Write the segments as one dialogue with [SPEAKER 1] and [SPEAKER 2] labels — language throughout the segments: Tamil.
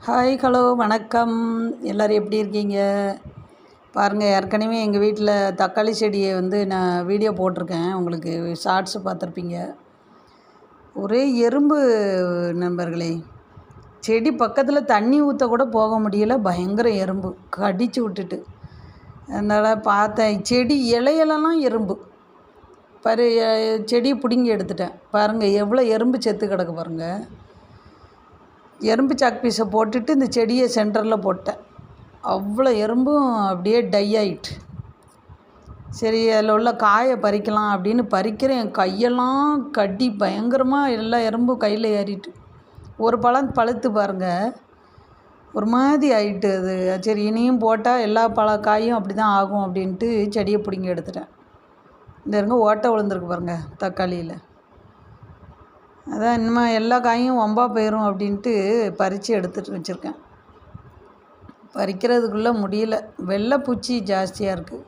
[SPEAKER 1] ஹாய் ஹலோ வணக்கம். எல்லோரும் எப்படி இருக்கீங்க? பாருங்கள், ஏற்கனவே எங்கள் வீட்டில் தக்காளி செடியை நான் வீடியோ போட்டிருக்கேன். உங்களுக்கு ஷார்ட்ஸு பார்த்துருப்பீங்க. ஒரே எறும்பு நண்பர்களே. செடி பக்கத்தில் தண்ணி ஊற்ற கூட போக முடியல, பயங்கர எறும்பு கடிச்சு விட்டுட்டு. அதனால் பார்த்தேன், செடி இலையிலலாம் எறும்பு செடியை பிடுங்கி எடுத்துட்டேன். பாருங்கள் எவ்வளோ எறும்பு செத்து கிடக்கு பாருங்கள். எறும்பு சாக் பீஸை போட்டுட்டு இந்த செடியை சென்டரில் போட்டேன். அவ்வளோ எறும்பும் அப்படியே டை ஆகிட்டு. சரி, அதில் உள்ள காயை பறிக்கலாம் அப்படின்னு பறிக்கிறேன். என் கையெல்லாம் கடி பயங்கரமாக எல்லா எறும்பும் கையில் ஏறிட்டு. ஒரு பழம் பழுத்து பாருங்கள், ஒரு மாதிரி ஆகிட்டு. அது சரி, இனியும் போட்டால் எல்லா காயும் அப்படி தான் ஆகும் அப்படின்ட்டு செடியை பிடுங்கி எடுத்துட்டேன். இந்த இருங்க, ஓட்டை விழுந்துருக்கு பாருங்கள் தக்காளியில். அதான் இனிமேல் எல்லா காயும் வம்பா போயிடும் அப்படின்ட்டு பறித்து எடுத்துகிட்டு வச்சுருக்கேன். பறிக்கிறதுக்குள்ளே முடியல, வெள்ளைப்பூச்சி ஜாஸ்தியாக இருக்குது.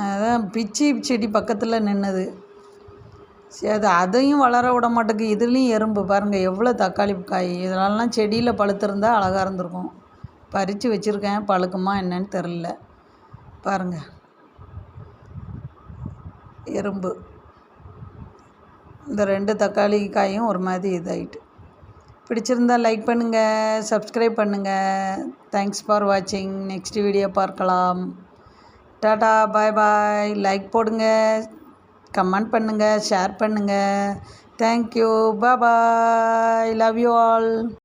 [SPEAKER 1] அதான் பிச்சி செடி பக்கத்தில் நின்றுது. சரி, அதையும் வளர விட மாட்டேங்குது. இதுலேயும் எறும்பு பாருங்கள், எவ்வளோ தக்காளி காய். இதெல்லாம் செடியில் பழுத்திருந்தால் அழகாக இருந்திருக்கும். பறித்து வச்சுருக்கேன், பழுக்குமா என்னன்னு தெரில. பாருங்கள், எறும்பு. இந்த 2 தக்காளி காயும் ஒரு மாதிரி இதாகிட்டு. பிடிச்சிருந்தால் லைக் பண்ணுங்கள், சப்ஸ்கிரைப் பண்ணுங்கள். தேங்க்ஸ் ஃபார் வாட்சிங். நெக்ஸ்ட் வீடியோ பார்க்கலாம். டாடா, பாய் பாய். லைக் போடுங்க, கமெண்ட் பண்ணுங்கள், ஷேர் பண்ணுங்கள். Thank you, bye bye. Love you all.